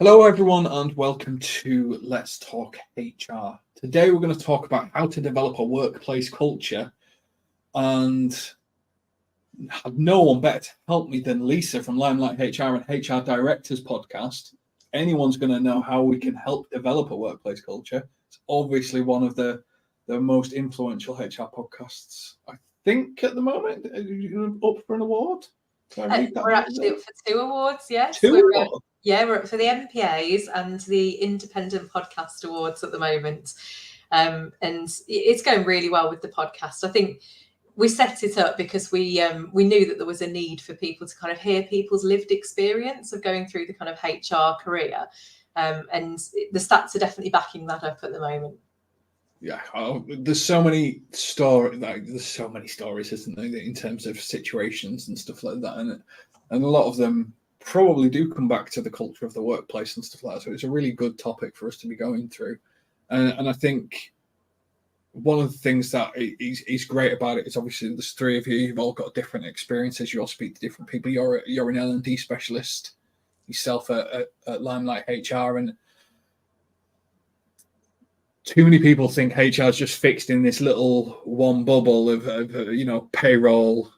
Hello everyone and welcome to Let's Talk HR. Today we're going to talk about how to develop a workplace culture, and have no one better to help me than Lisa from Limelight HR and HR Directors podcast. Anyone's going to know how we can help develop a workplace culture. It's obviously one of the most influential HR podcasts, I think, at the moment. Are you up for an award? We're actually up for 2 awards, yes. Two we're awards? We're up for the MPAs and the Independent Podcast Awards at the moment. And it's going really well with the podcast. I think we set it up because we knew that there was a need for people to kind of hear people's lived experience of going through the kind of HR career. And the stats are definitely backing that up at the moment. Yeah, there's so many stories. There's so many stories, isn't there, in terms of situations and stuff like that, and a lot of them probably do come back to the culture of the workplace and stuff like that. So it's a really good topic for us to be going through, and I think one of the things that is great about it is obviously there's 3 of you. You've all got different experiences. You all speak to different people. You're an L&D specialist yourself at Limelight HR, and too many people think HR is just fixed in this little one bubble of payroll,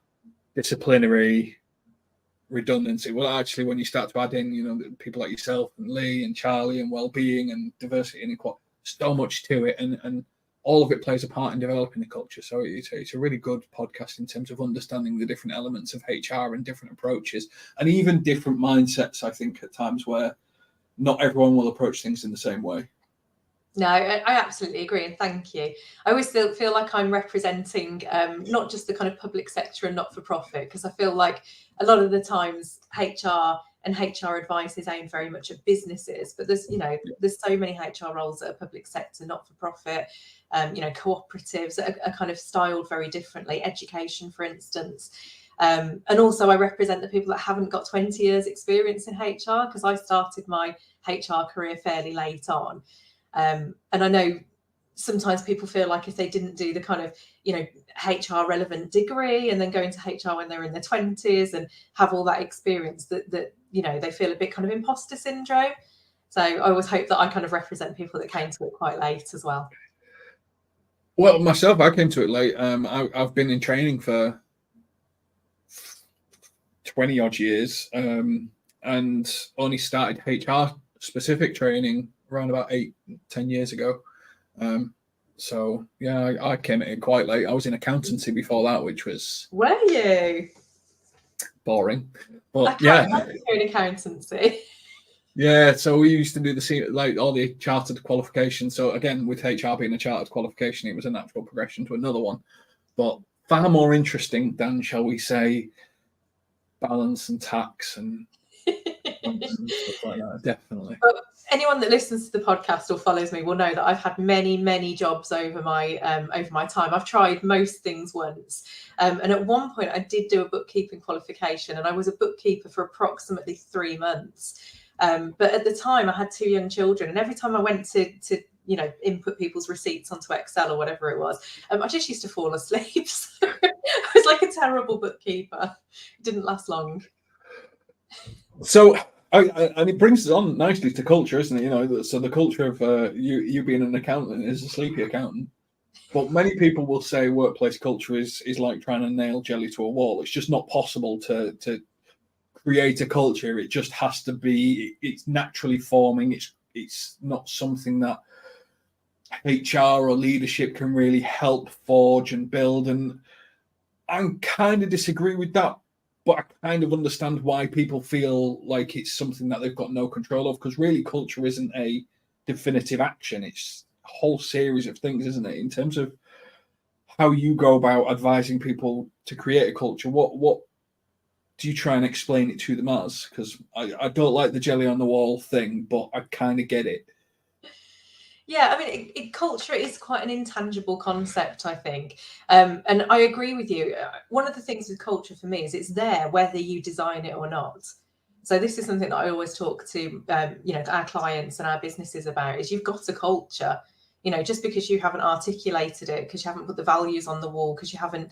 disciplinary, redundancy. Well, actually, when you start to add in, people like yourself and Lee and Charlie and well-being and diversity and equality, so much to it, and all of it plays a part in developing the culture. So it's a really good podcast in terms of understanding the different elements of HR and different approaches, and even different mindsets. I think at times where not everyone will approach things in the same way. No, I absolutely agree, and thank you. I always feel like I'm representing not just the kind of public sector and not-for-profit, because I feel like a lot of the times HR and HR advice is aimed very much at businesses, but there's so many HR roles that are public sector, not-for-profit, cooperatives are kind of styled very differently. Education, for instance. And also I represent the people that haven't got 20 years experience in HR, because I started my HR career fairly late on. And I know sometimes people feel like if they didn't do the kind of, HR relevant degree and then go into HR when they're in their 20s and have all that experience, that they feel a bit kind of imposter syndrome. So I always hope that I kind of represent people that came to it quite late as well. Well, myself, I came to it late. I've been in training for 20 odd years, and only started HR specific training around about 8-10 years ago. So yeah, I came in quite late. I was in accountancy before that, which was Were you boring, but you're in accountancy. Yeah, so we used to do all the chartered qualifications. So again, with HR being a chartered qualification, it was a natural progression to another one, but far more interesting than, shall we say, balance and tax and stuff like that. Definitely. But anyone that listens to the podcast or follows me will know that I've had many jobs over my time. I've tried most things once, and at one point I did do a bookkeeping qualification, and I was a bookkeeper for approximately 3 months. But at the time I had 2 young children, and every time I went to input people's receipts onto Excel or whatever it was, I just used to fall asleep. So I was like a terrible bookkeeper. It didn't last long. So, and it brings us on nicely to culture, isn't it? So the culture of you being an accountant is a sleepy accountant. But many people will say workplace culture is like trying to nail jelly to a wall. It's just not possible to create a culture. It just has to be. It's naturally forming. It's not something that HR or leadership can really help forge and build. And I kind of disagree with that. But I kind of understand why people feel like it's something that they've got no control of, because really culture isn't a definitive action. It's a whole series of things, isn't it? In terms of how you go about advising people to create a culture, what do you try and explain it to them as? Because I don't like the jelly on the wall thing, but I kind of get it. Yeah, I mean, culture is quite an intangible concept, I think. And I agree with you. One of the things with culture for me is it's there whether you design it or not. So this is something that I always talk to, our clients and our businesses about, is you've got a culture. Just because you haven't articulated it, because you haven't put the values on the wall, because you haven't,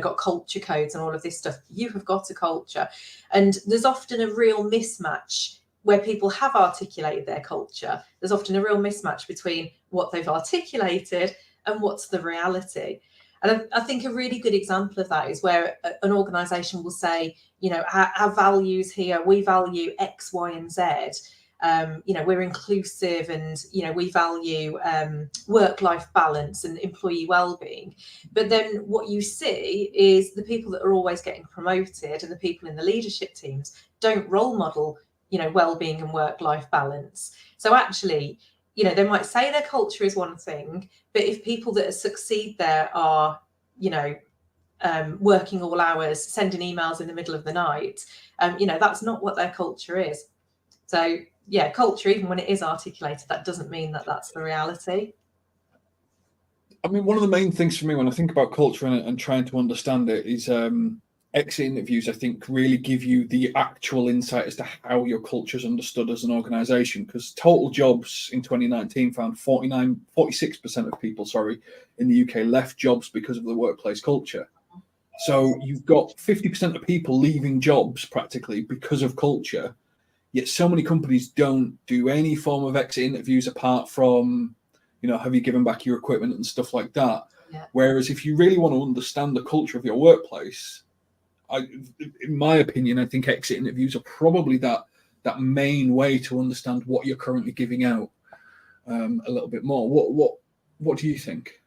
got culture codes and all of this stuff, you have got a culture. And there's often a real mismatch where people have articulated their culture, there's often a real mismatch between what they've articulated and what's the reality. And I think a really good example of that is where an organisation will say, you know, our values here, we value X, Y, and Z. You know, we're inclusive, and, you know, we value work-life balance and employee well-being. But then what you see is the people that are always getting promoted and the people in the leadership teams don't role model, you know, well-being and work-life balance. So actually, you know, they might say their culture is one thing, but if people that succeed there are, you know, working all hours, sending emails in the middle of the night, you know, that's not what their culture is. So yeah, culture, even when it is articulated, that doesn't mean that that's the reality. I mean, one of the main things for me when I think about culture and trying to understand it is exit interviews, I think, really give you the actual insight as to how your culture is understood as an organisation. Because Total Jobs in 2019 found 46% of people, in the UK left jobs because of the workplace culture. So you've got 50% of people leaving jobs practically because of culture. Yet so many companies don't do any form of exit interviews apart from, you know, have you given back your equipment and stuff like that. Yeah. Whereas if you really want to understand the culture of your workplace, in my opinion, I think exit interviews are probably that main way to understand what you're currently giving out a little bit more. What do you think?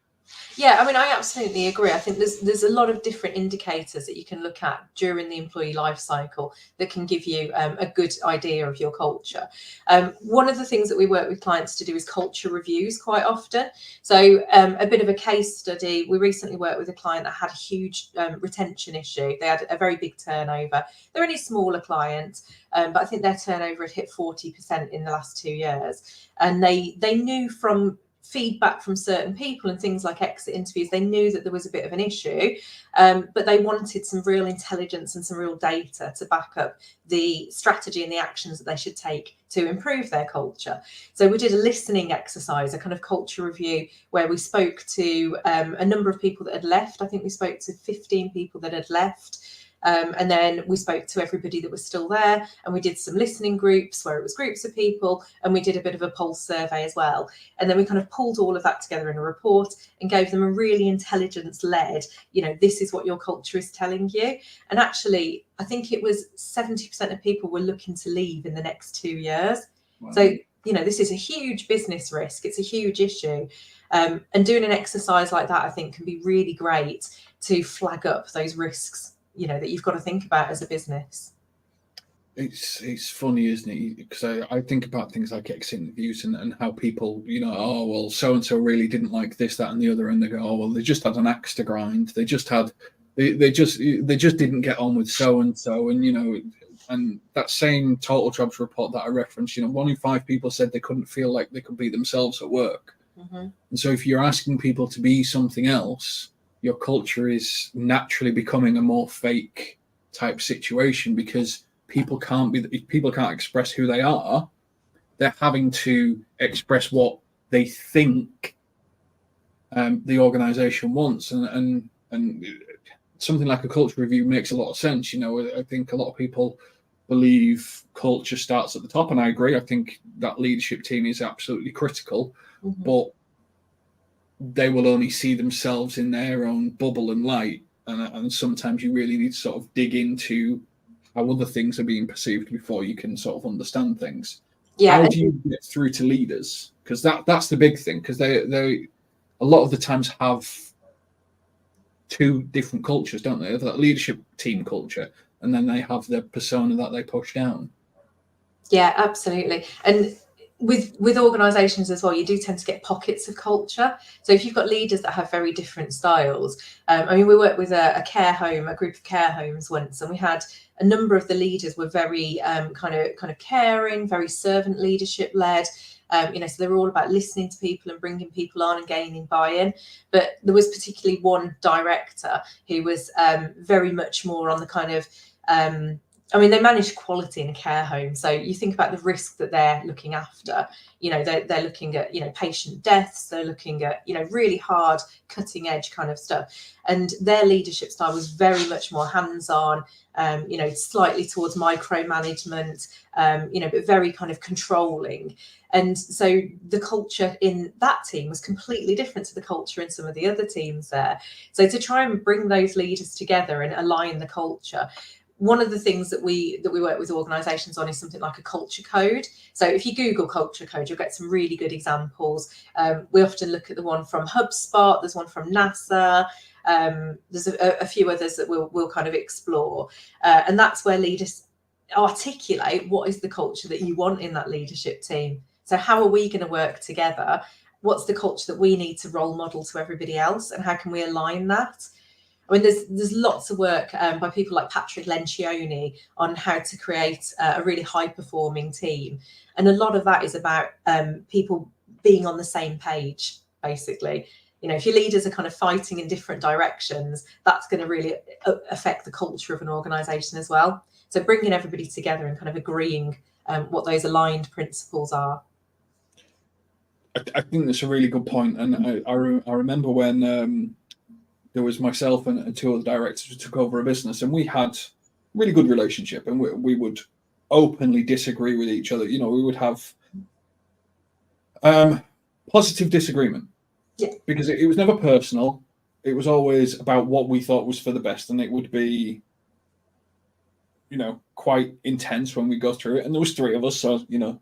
Yeah, I mean, I absolutely agree. I think there's a lot of different indicators that you can look at during the employee life cycle that can give you a good idea of your culture. One of the things that we work with clients to do is culture reviews quite often. So a bit of a case study, we recently worked with a client that had a huge retention issue. They had a very big turnover. They're only a smaller client, but I think their turnover had hit 40% in the last 2 years. And they knew from feedback from certain people and things like exit interviews, they knew that there was a bit of an issue, but they wanted some real intelligence and some real data to back up the strategy and the actions that they should take to improve their culture. So we did a listening exercise, a kind of culture review, where we spoke to a number of people that had left. I think we spoke to 15 people that had left. And then we spoke to everybody that was still there, and we did some listening groups where it was groups of people, and we did a bit of a pulse survey as well. And then we kind of pulled all of that together in a report and gave them a really intelligence-led, you know, this is what your culture is telling you. And actually, I think it was 70% of people were looking to leave in the next 2 years. Wow. So, you know, this is a huge business risk. It's a huge issue. And doing an exercise like that, I think, can be really great to flag up those risks, you know, that you've got to think about as a business. It's funny, isn't it? Because I think about things like exit interviews and how people, you know, oh, well, so-and-so really didn't like this, that, and the other. And they go, oh, well, they just had an axe to grind. They just didn't get on with so-and-so. And, you know, and that same Total Jobs report that I referenced, you know, 1 in 5 people said they couldn't feel like they could be themselves at work. Mm-hmm. And so if you're asking people to be something else, your culture is naturally becoming a more fake type situation, because people can't express who they are. They're having to express what they think the organization wants, and something like a culture review makes a lot of sense. You know, I think a lot of people believe culture starts at the top, and I agree. I think that leadership team is absolutely critical, mm-hmm. but they will only see themselves in their own bubble and light, and sometimes you really need to sort of dig into how other things are being perceived before you can sort of understand things. Yeah. How do you get through to leaders? Because that's the big thing, because they a lot of the times have 2 different cultures, don't they? They have that leadership team culture, and then they have their persona that they push down. Yeah, absolutely. And with organizations as well, you do tend to get pockets of culture. So if you've got leaders that have very different styles, I mean, we worked with a care home, a group of care homes once, and we had a number of the leaders were very kind of caring, very servant leadership led. You know, so they were all about listening to people and bringing people on and gaining buy-in. But there was particularly one director who was very much more on the kind of I mean, they manage quality in a care home. So you think about the risk that they're looking after. You know, they're looking at, you know, patient deaths. They're looking at, you know, really hard, cutting edge kind of stuff. And their leadership style was very much more hands-on, you know, slightly towards micromanagement, you know, but very kind of controlling. And so the culture in that team was completely different to the culture in some of the other teams there. So to try and bring those leaders together and align the culture, one of the things that we work with organisations on is something like a culture code. So if you Google culture code, you'll get some really good examples. We often look at the one from HubSpot. There's one from NASA. There's a few others that we'll kind of explore, and that's where leaders articulate what is the culture that you want in that leadership team. So how are we going to work together? What's the culture that we need to role model to everybody else, and how can we align that? I mean, there's lots of work by people like Patrick Lencioni on how to create a really high-performing team. And a lot of that is about people being on the same page, basically. You know, if your leaders are kind of fighting in different directions, that's going to really affect the culture of an organisation as well. So bringing everybody together and kind of agreeing what those aligned principles are. I think that's a really good point. And I remember when there was myself and two other directors who took over a business, and we had a really good relationship, and we would openly disagree with each other. You know, we would have positive disagreement, because it was never personal. It was always about what we thought was for the best, and it would be, you know, quite intense when we go through it. And there was three of us, so, you know,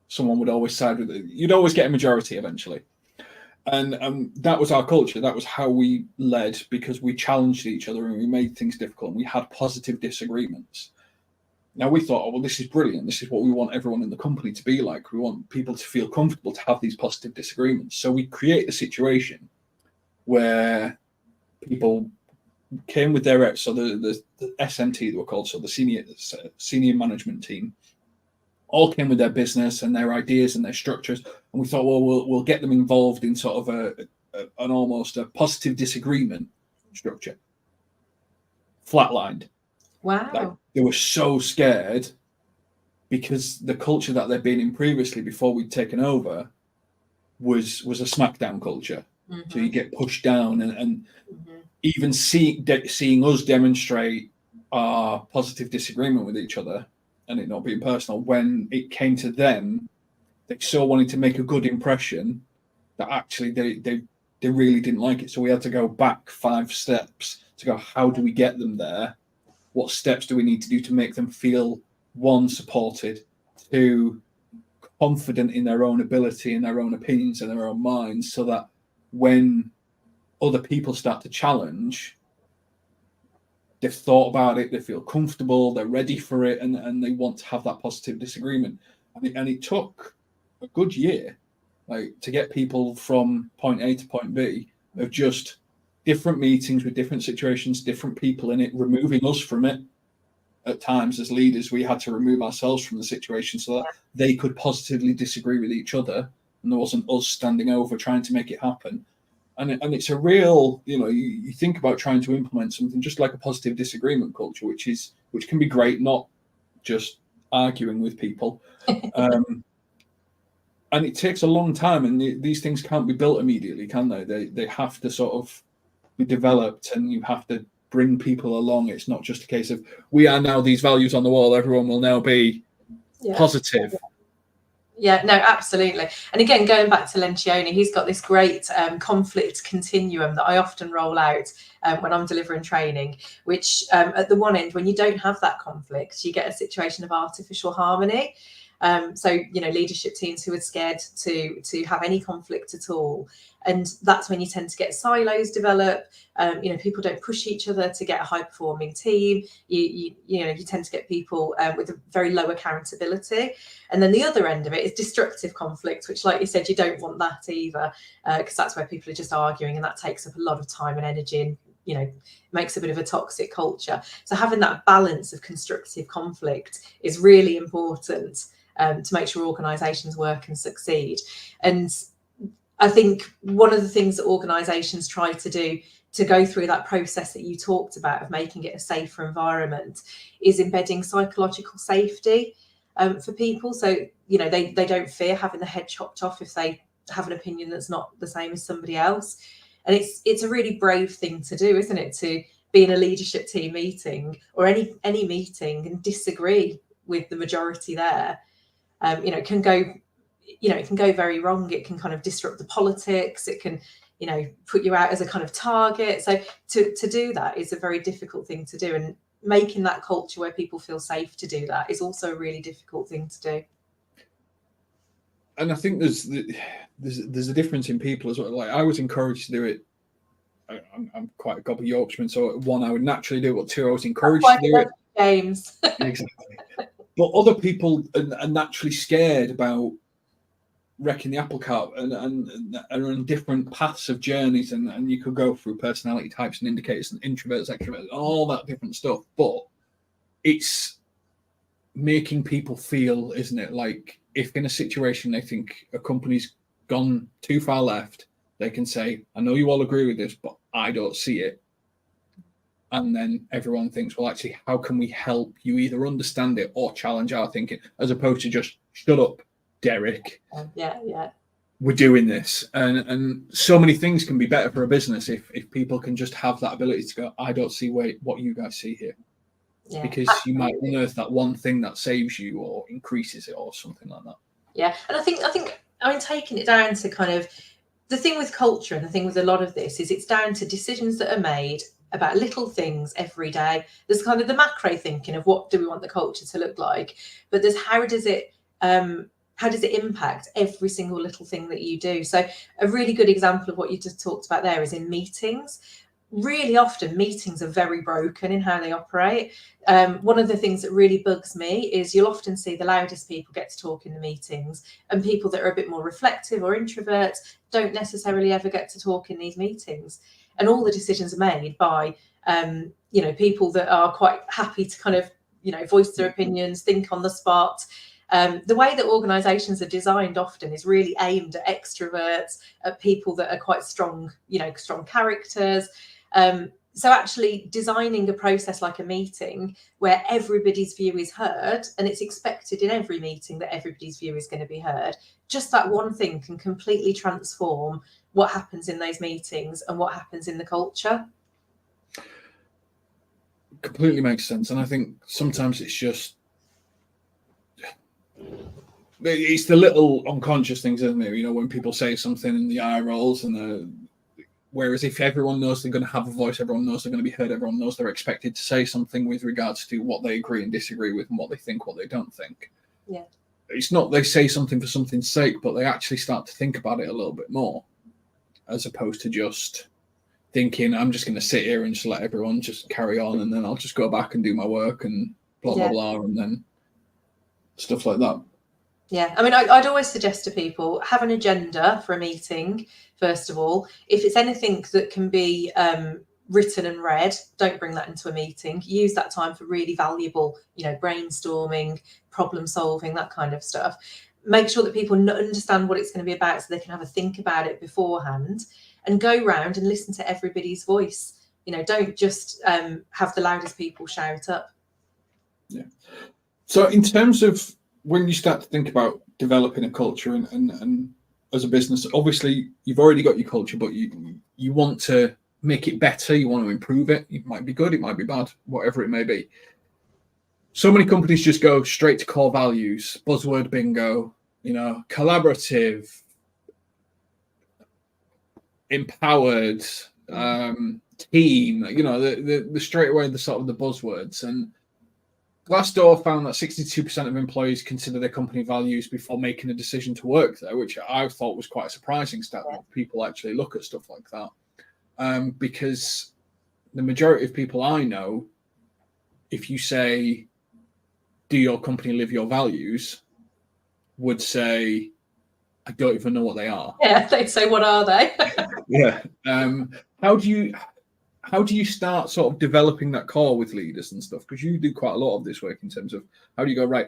someone would always side with it. You'd always get a majority eventually. And that was our culture. That was how we led, because we challenged each other and we made things difficult, and we had positive disagreements. Now we thought, oh, well, this is brilliant. This is what we want everyone in the company to be like. We want people to feel comfortable to have these positive disagreements. So we create a situation where people came with their reps. So the SMT, they were called, so the senior management team, all came with their business and their ideas and their structures, and we thought, well, we'll get them involved in sort of an almost a positive disagreement structure. Flatlined. Wow. Like, they were so scared, because the culture that they'd been in previously, before we'd taken over, was a smackdown culture. Mm-hmm. So you get pushed down, and mm-hmm. even seeing us demonstrate our positive disagreement with each other, and it not being personal, when it came to them, they so wanted to make a good impression that actually they really didn't like it. So we had to go back 5 steps to go, how do we get them there? What steps do we need to do to make them feel, 1, supported, 2, confident in their own ability and their own opinions and their own minds, so that when other people start to challenge, they've thought about it, they feel comfortable, they're ready for it, and they want to have that positive disagreement. And it took a good year, like, to get people from point A to point B, of just different meetings with different situations, different people in it, removing us from it. At times, as leaders, we had to remove ourselves from the situation so that they could positively disagree with each other, and there wasn't us standing over trying to make it happen. And it's a real, you know, you think about trying to implement something just like a positive disagreement culture, which can be great, not just arguing with people. And it takes a long time, and these things can't be built immediately, can they? They have to sort of be developed, and you have to bring people along. It's not just a case of, we are now these values on the wall, everyone will now be positive. Yeah, no, absolutely. And again, going back to Lencioni, he's got this great conflict continuum that I often roll out when I'm delivering training, which at the one end, when you don't have that conflict, you get a situation of artificial harmony. So, you know, leadership teams who are scared to have any conflict at all. And that's when you tend to get silos develop. You know, people don't push each other to get a high performing team. You tend to get people with a very low accountability. And then the other end of it is destructive conflict, which, like you said, you don't want that either, because that's where people are just arguing, and that takes up a lot of time and energy, and, you know, makes a bit of a toxic culture. So having that balance of constructive conflict is really important to make sure organisations work and succeed. And I think one of the things that organisations try to do to go through that process that you talked about of making it a safer environment is embedding psychological safety for people. So, they don't fear having the head chopped off if they have an opinion that's not the same as somebody else. And it's a really brave thing to do, isn't it? To be in a leadership team meeting or any meeting and disagree with the majority there. It can go very wrong. It can kind of disrupt the politics. It can, put you out as a kind of target. So to do that is a very difficult thing to do. And making that culture where people feel safe to do that is also a really difficult thing to do. And I think there's a difference in people as well. Like, I was encouraged to do it. I'm quite a gobby Yorkshireman, so one, I would naturally do it, but two, I was encouraged to do it. James. Exactly. But other people are naturally scared about wrecking the apple cart and are on different paths of journeys, and you could go through personality types and indicators and introverts, extroverts, all that different stuff. But it's making people feel, isn't it? Like, if in a situation they think a company's gone too far left, they can say, I know you all agree with this, but I don't see it. And then everyone thinks, well, actually, how can we help you either understand it or challenge our thinking, as opposed to just shut up, Derek. Yeah. We're doing this. And so many things can be better for a business if people can just have that ability to go, I don't see what you guys see here. Yeah, because absolutely. You might unearth that one thing that saves you or increases it or something like that. Yeah. And I think taking it down to kind of the thing with culture, and the thing with a lot of this is it's down to decisions that are made about little things every day. There's kind of the macro thinking of what do we want the culture to look like, but there's how does it impact every single little thing that you do. So a really good example of what you just talked about there is in meetings. Really often meetings are very broken in how they operate. One of the things that really bugs me is you'll often see the loudest people get to talk in the meetings, and people that are a bit more reflective or introverts don't necessarily ever get to talk in these meetings. And all the decisions are made by, people that are quite happy to kind of, voice their opinions, think on the spot. The way that organisations are designed often is really aimed at extroverts, at people that are quite strong, strong characters. So actually designing a process like a meeting where everybody's view is heard, and it's expected in every meeting that everybody's view is going to be heard, just that one thing can completely transform what happens in those meetings and what happens in the culture. Completely makes sense. And I think sometimes it's the little unconscious things, isn't it? When people say something and the eye rolls, whereas if everyone knows they're going to have a voice, everyone knows they're going to be heard, everyone knows they're expected to say something with regards to what they agree and disagree with and what they think, what they don't think. Yeah. It's not they say something for something's sake, but they actually start to think about it a little bit more, as opposed to just thinking, I'm just going to sit here and just let everyone just carry on, and then I'll just go back and do my work and blah, blah, blah, and then stuff like that. Yeah, I mean, I'd always suggest to people, have an agenda for a meeting, first of all. If it's anything that can be written and read, don't bring that into a meeting. Use that time for really valuable, brainstorming, problem solving, that kind of stuff. Make sure that people understand what it's going to be about so they can have a think about it beforehand, and go round and listen to everybody's voice. Don't just have the loudest people shout up. Yeah. So in terms of when you start to think about developing a culture and as a business, obviously you've already got your culture, but you want to make it better, you want to improve it. It might be good, it might be bad, whatever it may be. So many companies just go straight to core values, buzzword bingo, collaborative, empowered, team, the straight away the sort of the buzzwords. And Glassdoor found that 62% of employees consider their company values before making a decision to work there, which I thought was quite a surprising stat that people actually look at stuff like that. Because the majority of people I know, if you say, do your company live your values, would say, I don't even know what they are. Yeah, they'd say, what are they? Yeah. How do you start sort of developing that core with leaders and stuff? Because you do quite a lot of this work in terms of how do you go, right,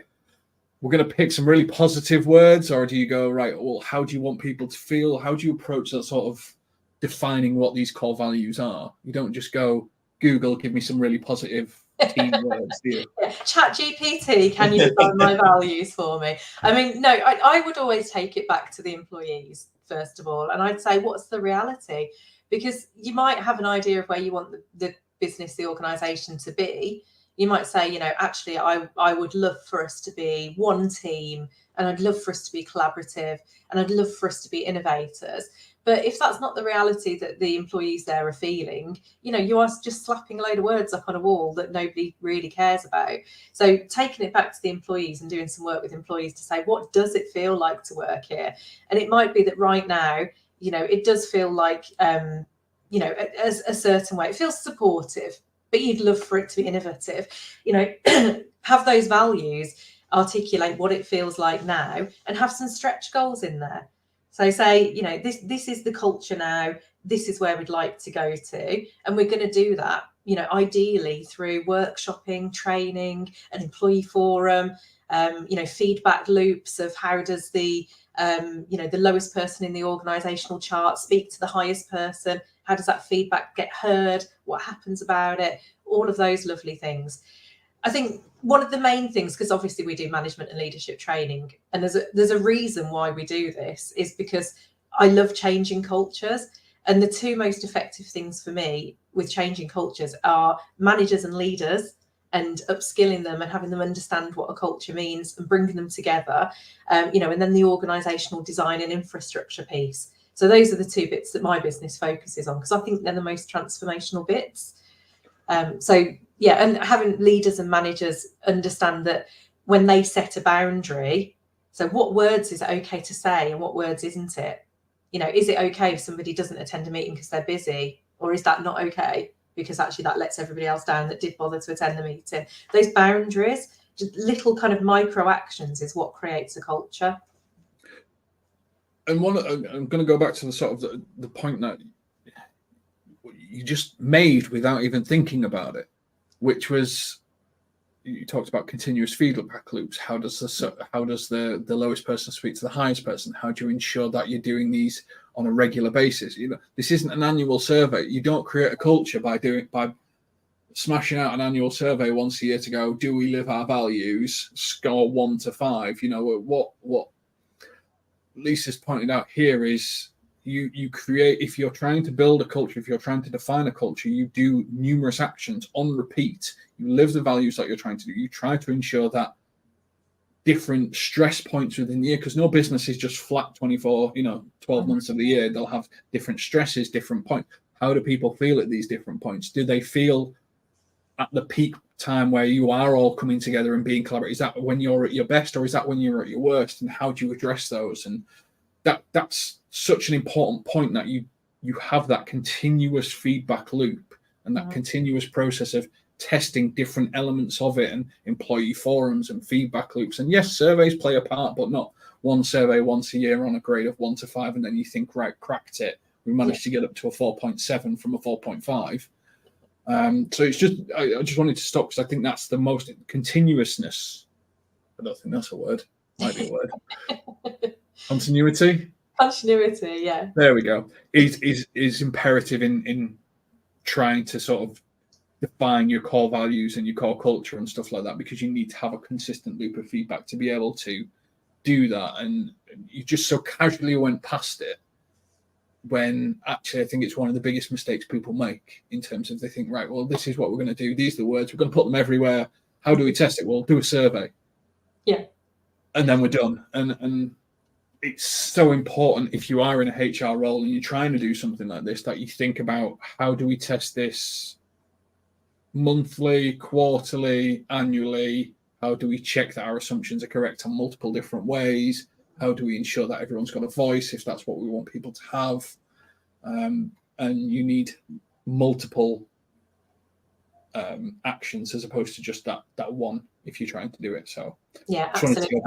we're going to pick some really positive words, or do you go, right, well, how do you want people to feel? How do you approach that sort of defining what these core values are. You don't just go, Google, give me some really positive team words, do you? Chat GPT, can you define my values for me? I mean, no, I would always take it back to the employees, first of all. And I'd say, what's the reality? Because you might have an idea of where you want the business, the organisation to be. You might say, you know, actually, I would love for us to be one team, and I'd love for us to be collaborative, and I'd love for us to be innovators. But if that's not the reality that the employees there are feeling, you know, you are just slapping a load of words up on a wall that nobody really cares about. So taking it back to the employees and doing some work with employees to say, what does it feel like to work here? And it might be that right now, you know, it does feel like, you know, a certain way. It feels supportive, but you'd love for it to be innovative. You know, have those values, articulate what it feels like now, and have some stretch goals in there. So say, you know, this is the culture now, this is where we'd like to go to, and we're going to do that, you know, ideally through workshopping, training, an employee forum, you know, feedback loops of how does the, you know, the lowest person in the organisational chart speak to the highest person, how does that feedback get heard, what happens about it, all of those lovely things. I think one of the main things, because obviously we do management and leadership training, and there's a reason why we do this, is because I love changing cultures. And the two most effective things for me with changing cultures are managers and leaders, and upskilling them and having them understand what a culture means and bringing them together, you know, and then the organisational design and infrastructure piece. So those are the two bits that my business focuses on, because I think they're the most transformational bits. So yeah, and having leaders and managers understand that when they set a boundary, so what words is it okay to say and what words isn't it? You know, is it okay if somebody doesn't attend a meeting because they're busy, or is that not okay because actually that lets everybody else down that did bother to attend the meeting? Those boundaries, just little kind of micro actions, is what creates a culture. And I'm going to go back to the sort of the point that you just made without even thinking about it, which was, you talked about continuous feedback loops. How does the lowest person speak to the highest person? How do you ensure that you're doing these on a regular basis? You know, this isn't an annual survey. You don't create a culture by smashing out an annual survey once a year to go, do we live our values? Score 1 to 5. You know, what Lisa's pointed out here is you create, if you're trying to build a culture, if you're trying to define a culture, you do numerous actions on repeat. You live the values that you're trying to do. You try to ensure that different stress points within the year, because no business is just flat 12 months of the year. They'll have different stresses, different points. How do people feel at these different points? Do they feel at the peak time where you are all coming together and being collaborative? Is that when you're at your best, or is that when you're at your worst? And how do you address those? And that's such an important point, that you have that continuous feedback loop and that continuous process of testing different elements of it, and employee forums and feedback loops. And yes, surveys play a part, but not one survey once a year on a grade of 1 to 5 and then you think, right, cracked it, we managed to get up to a 4.7 from a 4.5. So it's just, I just wanted to stop, because I think that's the most continuousness. I don't think that's a word. Might be a word. Continuity, yeah. There we go. Is imperative in trying to sort of define your core values and your core culture and stuff like that, because you need to have a consistent loop of feedback to be able to do that. And you just so casually went past it, when actually I think it's one of the biggest mistakes people make, in terms of they think, right, well, this is what we're going to do. These are the words. We're going to put them everywhere. How do we test it? Well, do a survey. Yeah. And then we're done. And it's so important, if you are in a HR role and you're trying to do something like this, that you think about, how do we test this monthly, quarterly, annually? How do we check that our assumptions are correct on multiple different ways? How do we ensure that everyone's got a voice, if that's what we want people to have? And you need multiple actions, as opposed to just that one, if you're trying to do it. So yeah, absolutely.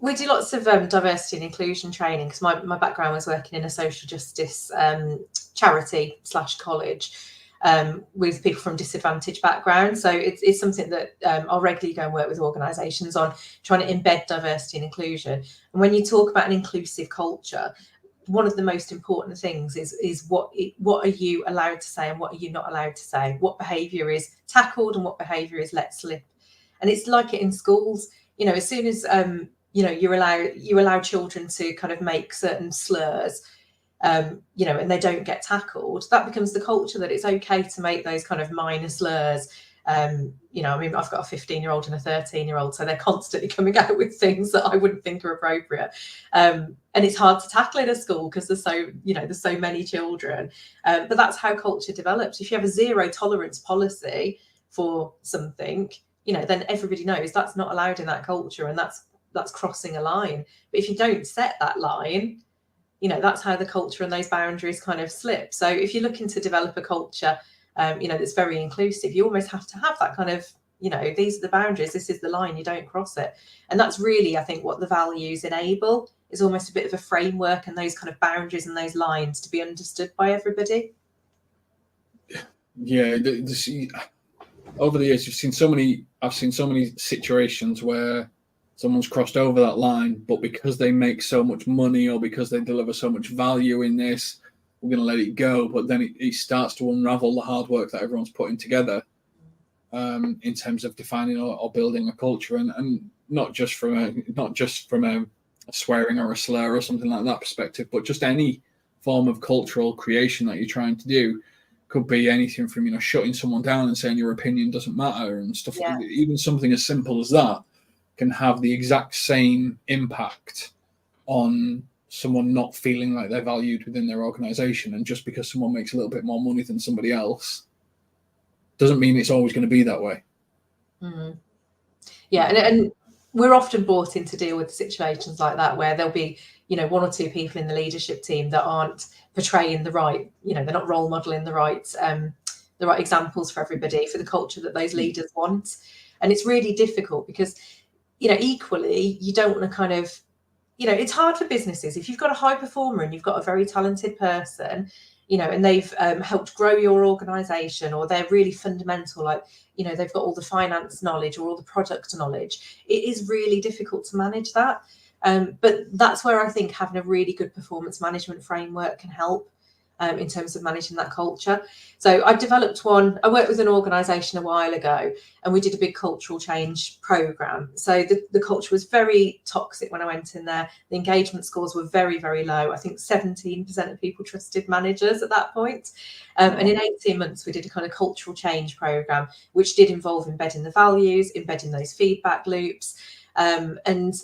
We do lots of diversity and inclusion training, because my background was working in a social justice charity / college with people from disadvantaged backgrounds. So it's something that I'll regularly go and work with organisations on, trying to embed diversity and inclusion. And when you talk about an inclusive culture, one of the most important things is what are you allowed to say and what are you not allowed to say? What behaviour is tackled and what behaviour is let slip? And it's like it in schools. You know, as soon as you allow children to kind of make certain slurs, you know, and they don't get tackled, that becomes the culture that it's okay to make those kind of minor slurs. You know, I mean, I've got a 15-year-old and a 13-year-old, so they're constantly coming out with things that I wouldn't think are appropriate. And it's hard to tackle in a school because there's so many children. But that's how culture develops. If you have a zero tolerance policy for something, you know, then everybody knows that's not allowed in that culture, and that's crossing a line. But if you don't set that line, you know, that's how the culture and those boundaries kind of slip. So if you're looking to develop a culture, you know, that's very inclusive, you almost have to have that kind of, you know, these are the boundaries, this is the line, you don't cross it. And that's really, I think, what the values enable, is almost a bit of a framework and those kind of boundaries and those lines to be understood by everybody. Yeah, over the years, I've seen so many situations where someone's crossed over that line, but because they make so much money or because they deliver so much value in this, we're going to let it go. But then it starts to unravel the hard work that everyone's putting together in terms of defining or building a culture, and not just from a swearing or a slur or something like that perspective, but just any form of cultural creation that you're trying to do. Could be anything from, you know, shutting someone down and saying your opinion doesn't matter and stuff. Yeah. Even something as simple as that can have the exact same impact on someone not feeling like they're valued within their organization. And just because someone makes a little bit more money than somebody else doesn't mean it's always going to be that way. Mm. Yeah, and we're often brought in to deal with situations like that, where there'll be, you know, one or two people in the leadership team that aren't portraying the right, you know, they're not role modeling the right examples for everybody, for the culture that those leaders want. And it's really difficult because, you know, equally, you don't want to kind of, you know, it's hard for businesses. If you've got a high performer and you've got a very talented person, you know, and they've helped grow your organization, or they're really fundamental, like, you know, they've got all the finance knowledge or all the product knowledge, it is really difficult to manage that. But that's where I think having a really good performance management framework can help in terms of managing that culture. So I developed one. I worked with an organisation a while ago, and we did a big cultural change programme. So the culture was very toxic when I went in there. The engagement scores were very, very low. I think 17% of people trusted managers at that point. And in 18 months, we did a kind of cultural change programme, which did involve embedding the values, embedding those feedback loops, and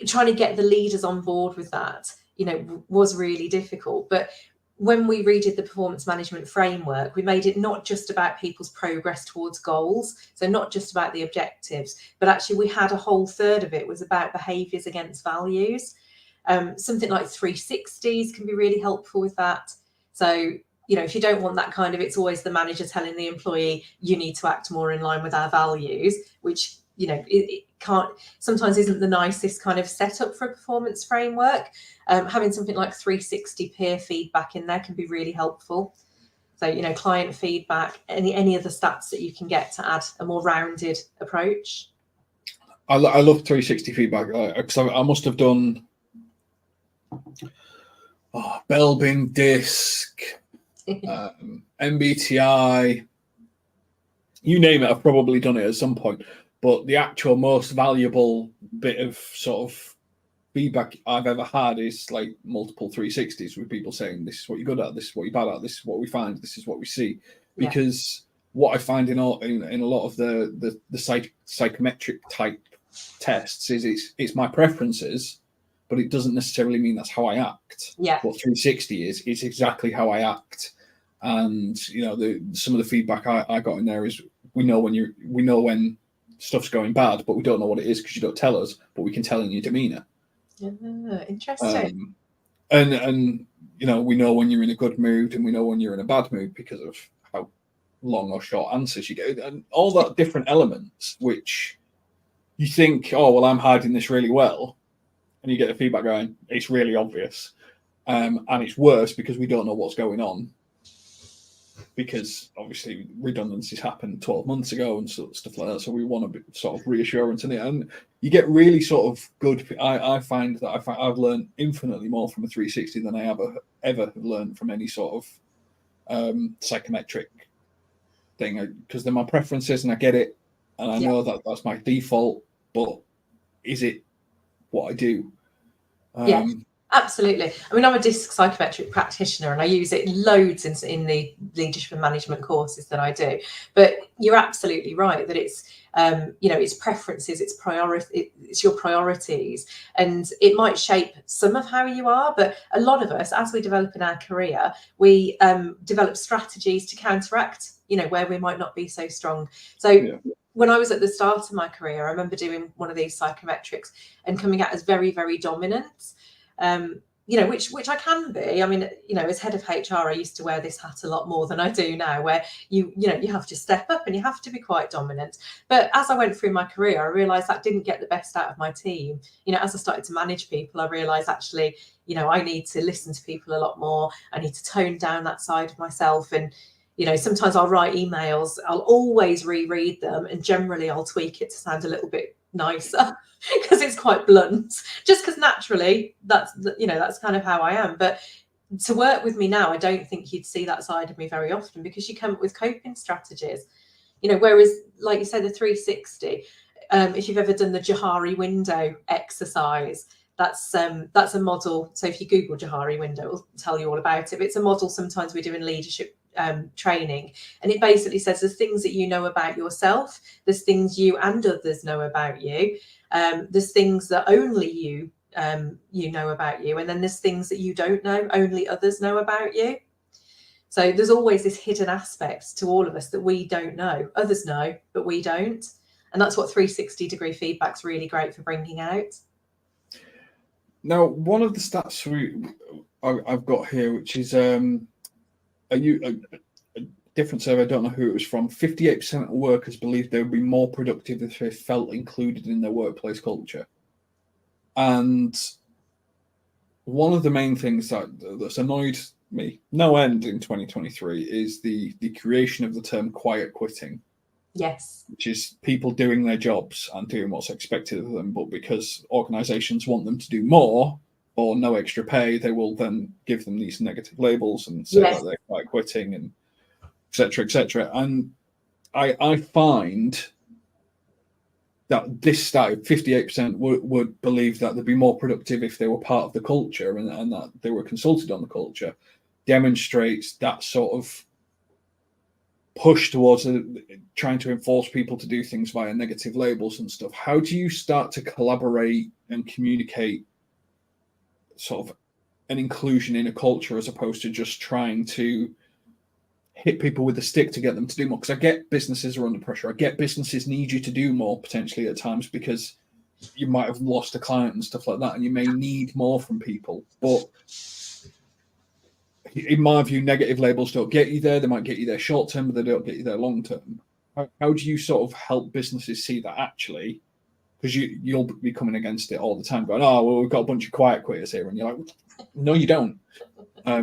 trying to get the leaders on board with that, you know, was really difficult. But when we redid the performance management framework, we made it not just about people's progress towards goals, so not just about the objectives, but actually we had a whole third of it was about behaviours against values. Something like 360s can be really helpful with that. So, you know, if you don't want that kind of, it's always the manager telling the employee, you need to act more in line with our values, which, you know, it can't, sometimes isn't the nicest kind of setup for a performance framework. Having something like 360 peer feedback in there can be really helpful. So, you know, client feedback, any other stats that you can get to add a more rounded approach. I love 360 feedback, because I must have done Belbin, DISC, MBTI, you name it, I've probably done it at some point. But the actual most valuable bit of sort of feedback I've ever had is like multiple 360s with people saying, this is what you're good at, this is what you're bad at, this is what we find, this is what we see. Because what I find in a lot of the psychometric type tests is it's my preferences, but it doesn't necessarily mean that's how I act. Yeah. What 360 is, it's exactly how I act. And, you know, some of the feedback I got in there is, we know when stuff's going bad, but we don't know what it is because you don't tell us, but we can tell in your demeanor. Interesting. And you know, we know when you're in a good mood and we know when you're in a bad mood because of how long or short answers you get, and all that different elements, which you think, oh, well, I'm hiding this really well, and you get the feedback going, it's really obvious. And it's worse because we don't know what's going on. because obviously redundancies happened 12 months ago and stuff like that. So we want a bit sort of reassurance in it. And you get really sort of good. I find that I've learned infinitely more from a 360 than I ever have learned from any sort of psychometric thing, because they're my preferences and I get it. And I know that that's my default, but is it what I do? Yeah. Absolutely. I mean, I'm a DISC psychometric practitioner and I use it loads in the leadership and management courses that I do. But you're absolutely right that it's, it's preferences, it's your priorities, and it might shape some of how you are. But a lot of us, as we develop in our career, we develop strategies to counteract, where we might not be so strong. So when I was at the start of my career, I remember doing one of these psychometrics and coming out as very, very dominant. Which I can be. I mean, as head of HR, I used to wear this hat a lot more than I do now, where you have to step up and you have to be quite dominant. But as I went through my career, I realized that didn't get the best out of my team. As I started to manage people, I realized actually, I need to listen to people a lot more. I need to tone down that side of myself. And sometimes I'll write emails, I'll always reread them, and generally I'll tweak it to sound a little bit nicer because it's quite blunt, just because naturally that's kind of how I am. But to work with me now, I don't think you'd see that side of me very often, because you come up with coping strategies, whereas, like you said, the 360, if you've ever done the Johari window exercise, that's a model. So if you Google Johari window, it'll tell you all about it. But it's a model sometimes we do in leadership training, and it basically says there's things that you know about yourself, there's things you and others know about you, there's things that only you know about you, and then there's things that you don't know, only others know about you. So there's always this hidden aspect to all of us that we don't know, others know, but we don't. And that's what 360-degree feedback's really great for bringing out. Now, one of the stats I've got here, which is a different survey, I don't know who it was from, 58% of workers believe they would be more productive if they felt included in their workplace culture. And one of the main things that's annoyed me no end in 2023 is the creation of the term quiet quitting. Yes. Which is people doing their jobs and doing what's expected of them, but because organizations want them to do more or no extra pay, they will then give them these negative labels and say that they're quiet quitting and etc., etc. And I find that this stat, 58% would believe that they'd be more productive if they were part of the culture and that they were consulted on the culture, demonstrates that sort of push towards trying to enforce people to do things via negative labels and stuff. How do you start to collaborate and communicate sort of an inclusion in a culture, as opposed to just trying to hit people with a stick to get them to do more? Because I get businesses are under pressure. I get businesses need you to do more potentially at times because you might have lost a client and stuff like that, and you may need more from people. But in my view, negative labels don't get you there. They might get you there short term, but they don't get you there long term. How do you sort of help businesses see that actually? Because you'll be coming against it all the time, going, "Oh, well, we've got a bunch of quiet quitters here," and you're like, "No, you don't.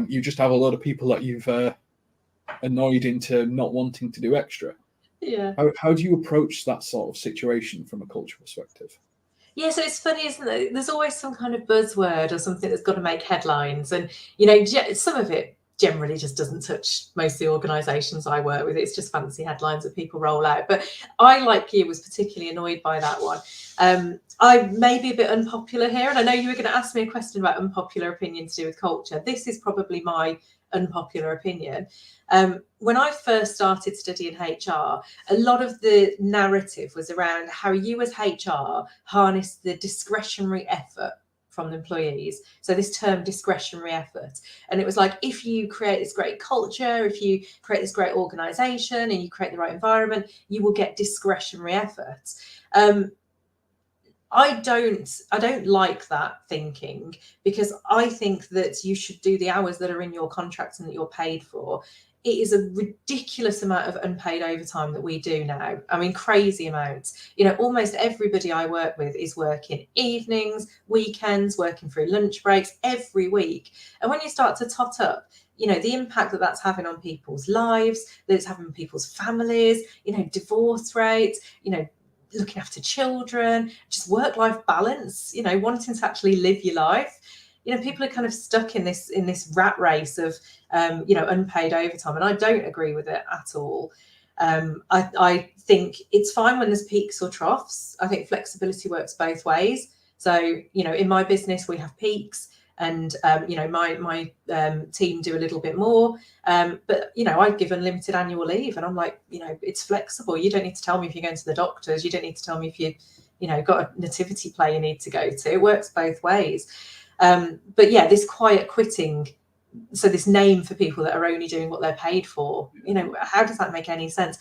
You just have a lot of people that you've annoyed into not wanting to do extra." Yeah. How do you approach that sort of situation from a culture perspective? Yeah, so it's funny, isn't it? There's always some kind of buzzword or something that's got to make headlines. And, some of it generally just doesn't touch most of the organisations I work with. It's just fancy headlines that people roll out. But I, like you, was particularly annoyed by that one. I may be a bit unpopular here. And I know you were going to ask me a question about unpopular opinion to do with culture. This is probably my unpopular opinion. When I first started studying HR, a lot of the narrative was around how you as HR harness the discretionary effort from the employees. So this term discretionary effort. And it was like, if you create this great culture, if you create this great organization and you create the right environment, you will get discretionary efforts. I don't like that thinking, because I think that you should do the hours that are in your contract and that you're paid for. It is a ridiculous amount of unpaid overtime that we do now. I mean, crazy amounts. Almost everybody I work with is working evenings, weekends, working through lunch breaks every week. And when you start to tot up you know, the impact that that's having on people's lives, that it's having on people's families, you know, divorce rates, you know, looking after children, just work-life balance, you know, wanting to actually live your life. You know, people are kind of stuck in this rat race of, you know, unpaid overtime, and I don't agree with it at all. I think it's fine when there's peaks or troughs. I think flexibility works both ways. So, you know, in my business, we have peaks, and, you know, my team do a little bit more. But, you know, I give unlimited annual leave, and I'm like, you know, it's flexible. You don't need to tell me if you're going to the doctors. You don't need to tell me if you know, got a nativity play you need to go to. It works both ways. But yeah, this quiet quitting, so this name for people that are only doing what they're paid for, you know, how does that make any sense?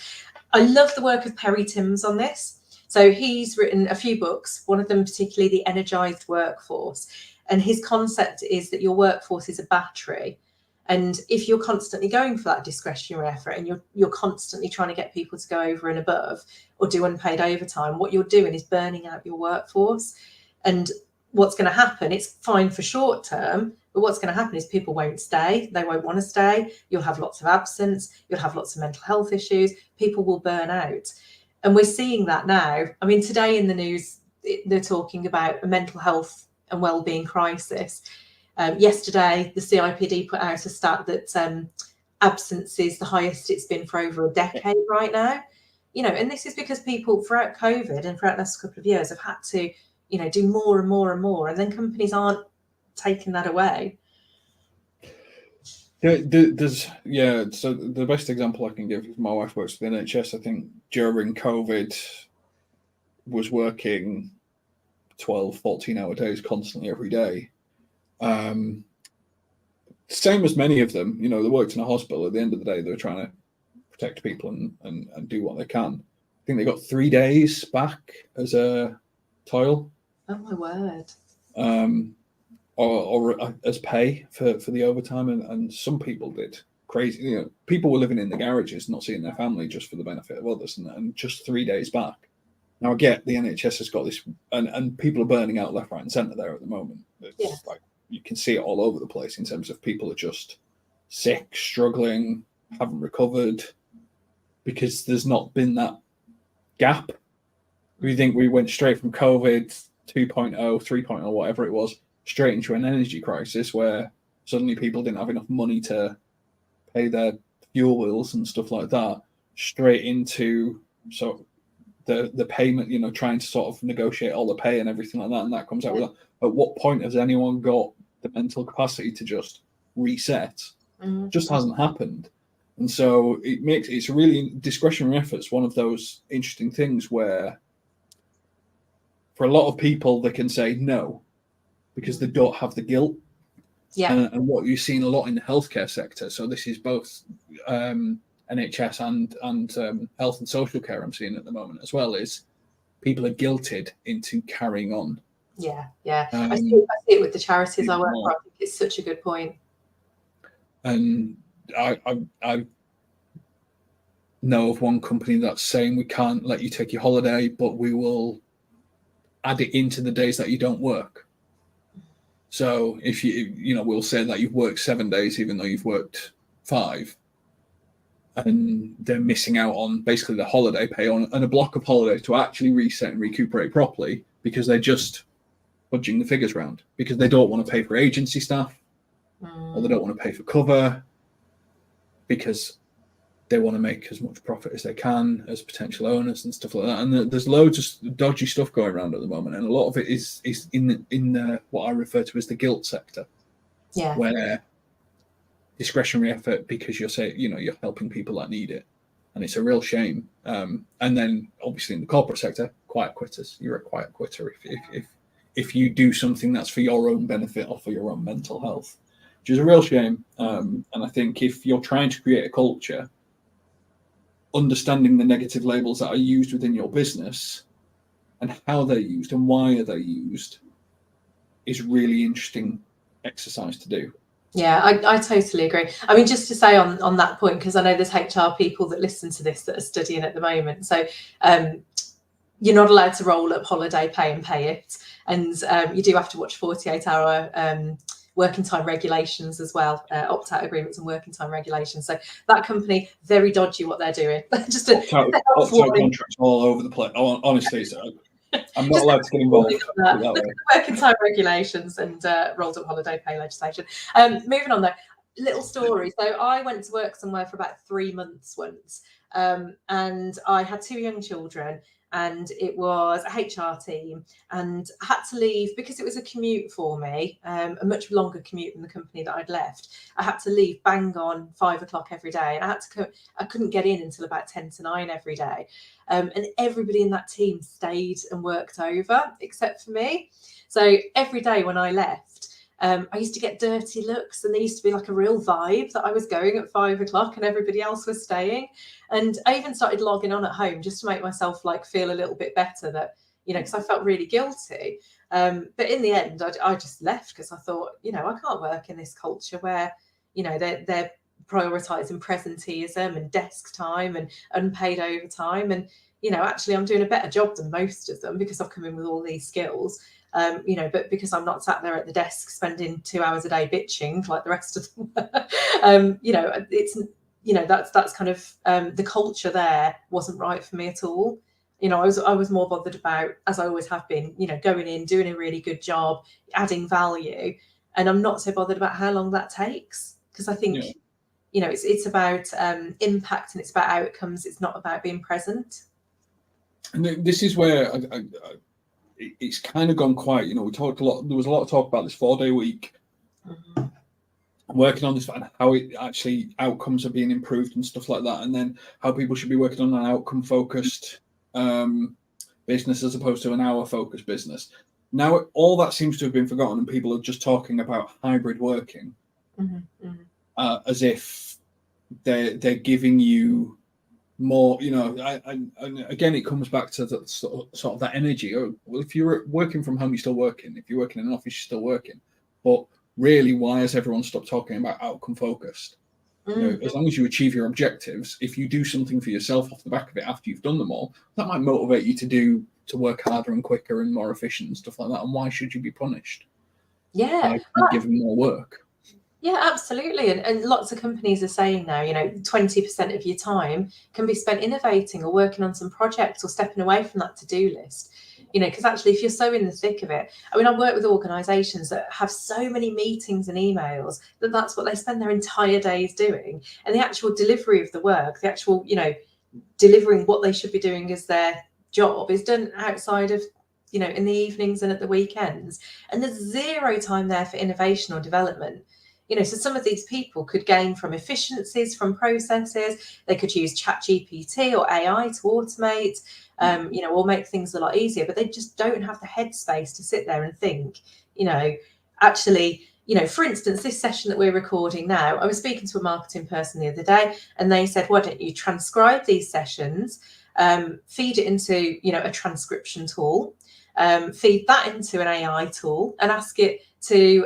I love the work of Perry Timms on this. So he's written a few books, one of them particularly The Energized Workforce. And his concept is that your workforce is a battery. And if you're constantly going for that discretionary effort, and you're constantly trying to get people to go over and above or do unpaid overtime, what you're doing is burning out your workforce. And what's going to happen, it's fine for short term, but what's going to happen is people won't stay. They won't want to stay. You'll have lots of absence. You'll have lots of mental health issues. People will burn out. And we're seeing that now. I mean, today in the news, they're talking about a mental health and wellbeing crisis. Yesterday, the CIPD put out a stat that absence is the highest it's been for over a decade right now. You know, and this is because people throughout COVID and throughout the last couple of years have had to, you know, do more and more and more, and then companies aren't taking that away. There's so the best example I can give is my wife works for the NHS. I think during COVID was working 12, 14-hour days constantly every day. Same as many of them, you know, they worked in a hospital. At the end of the day, they were trying to protect people and do what they can. I think they got 3 days back as a toil. Oh my word. Or as pay for the overtime, and some people did crazy. You know, people were living in the garages, not seeing their family just for the benefit of others, and just 3 days back. Now I get the NHS has got this, and people are burning out left, right, and centre there at the moment. It's like you can see it all over the place in terms of people are just sick, struggling, haven't recovered, because there's not been that gap. We think we went straight from COVID 2.0, 3.0, whatever it was, straight into an energy crisis where suddenly people didn't have enough money to pay their fuel bills and stuff like that, straight into the payment, you know, trying to sort of negotiate all the pay and everything like that, and that comes out with that. At what point has anyone got the mental capacity to just reset? Just hasn't happened. And so it's really discretionary efforts, one of those interesting things where for a lot of people they can say no because they don't have the guilt. And what you've seen a lot in the healthcare sector, so this is both NHS and health and social care I'm seeing at the moment as well, is people are guilted into carrying on. I see it with the charities I work for. I think it's such a good point. And I know of one company that's saying we can't let you take your holiday, but we will add it into the days that you don't work. So if you know, we'll say that you've worked 7 days even though you've worked 5, and they're missing out on basically the holiday pay on and a block of holidays to actually reset and recuperate properly, because they're just fudging the figures around because they don't want to pay for agency staff or they don't want to pay for cover because they want to make as much profit as they can as potential owners and stuff like that. And there's loads of dodgy stuff going around at the moment, and a lot of it is in the what I refer to as the guilt sector, where discretionary effort because you're helping people that need it, and it's a real shame. And then obviously in the corporate sector, quiet quitters. You're a quiet quitter if you do something that's for your own benefit or for your own mental health, which is a real shame. And I think if you're trying to create a culture, understanding the negative labels that are used within your business and how they're used and why are they used is really interesting exercise to do. Yeah, I totally agree. I mean, just to say on that point, because I know there's HR people that listen to this that are studying at the moment. So you're not allowed to roll up holiday pay and pay it. And you do have to watch 48-hour working time regulations as well, opt-out agreements and working time regulations. So that company, very dodgy what they're doing. Just a opt-out contracts all over the place. Honestly, so I'm not allowed to get involved. Working time regulations and rolled up holiday pay legislation. Moving on though, little story. So I went to work somewhere for about 3 months once, and I had 2 young children, and it was a HR team, and I had to leave because it was a commute for me, a much longer commute than the company that I'd left. I had to leave bang on 5 o'clock every day, and I couldn't get in until about 10 to 9 every day. And everybody in that team stayed and worked over except for me. So every day when I left, I used to get dirty looks, and there used to be like a real vibe that I was going at 5 o'clock and everybody else was staying. And I even started logging on at home just to make myself like feel a little bit better, that, you know, because I felt really guilty. But in the end, I just left because I thought, you know, I can't work in this culture where, you know, they're prioritising presenteeism and desk time and unpaid overtime. And, you know, actually I'm doing a better job than most of them because I've come in with all these skills. You know, but because I'm not sat there at the desk spending 2 hours a day bitching like the rest of them, you know, it's, you know, that's kind of the culture there wasn't right for me at all. You know, I was more bothered about, as I always have been, you know, going in, doing a really good job, adding value, and I'm not so bothered about how long that takes, because I think, you know, it's about impact and it's about outcomes. It's not about being present. And this is where it's kind of gone quiet. You know, we talked a lot. There was a lot of talk about this 4-day week, working on this and how it actually outcomes are being improved and stuff like that, and then how people should be working on an outcome focused business as opposed to an hour focused business. Now all that seems to have been forgotten, and people are just talking about hybrid working as if they're giving you more, you know. And again, it comes back to the sort of that energy. Well, if you're working from home, you're still working. If you're working in an office, you're still working. But really, why has everyone stopped talking about outcome focused? You know, as long as you achieve your objectives, if you do something for yourself off the back of it after you've done them all, that might motivate you to work harder and quicker and more efficient and stuff like that. And why should you be punished? Yeah, by giving more work. Yeah, absolutely. And lots of companies are saying now, you know, 20% of your time can be spent innovating or working on some projects or stepping away from that to-do list. You know, because actually, if you're so in the thick of it, I mean, I work with organisations that have so many meetings and emails that that's what they spend their entire days doing. And the actual delivery of the work, the actual, you know, delivering what they should be doing as their job is done outside of, you know, in the evenings and at the weekends. And there's zero time there for innovation or development. You know, so some of these people could gain from efficiencies, from processes. They could use ChatGPT or AI to automate, you know, or make things a lot easier. But they just don't have the headspace to sit there and think, you know, actually, you know, for instance, this session that we're recording now, I was speaking to a marketing person the other day, and they said, why don't you transcribe these sessions, feed it into, you know, a transcription tool, feed that into an AI tool, and ask it to